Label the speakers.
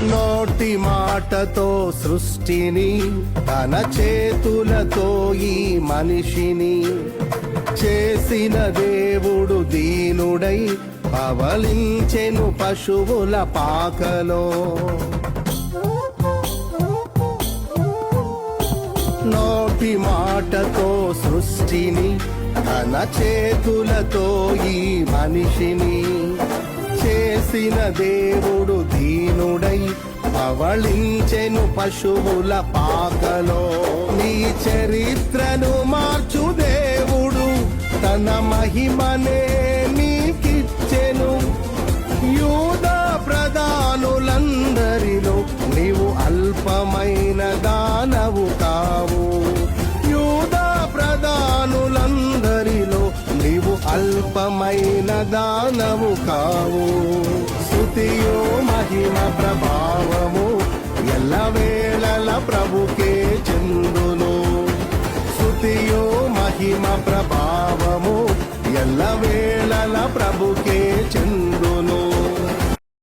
Speaker 1: నోటి మాటతో సృష్టిని తన చేతులతో ఈ మనిషిని చేసిన దేవుడు దీనుడై పవలించెను పశువుల పాకలో. నోటి మాటతో సృష్టిని తన చేతులతో ఈ మనిషిని చేసిన దేవుడు దీనుడై పవళించెను పశువుల పాకలో. నీ చరిత్రను మార్చు దేవుడు తన మహిమనే నీకిచ్చెను. యూదా ప్రధానులందరిలో నీవు అల్పమైన దానవు కావు. యూదా ప్రధానులందరిలో నీవు అల్పమైన దానవు కావు. స్తుతియో మహిమ ప్రభావము ఎల్లవేళల ప్రభుకే చెందును. స్తుతియో మహిమ ప్రభావము ఎల్లవేళల ప్రభుకే చెందును.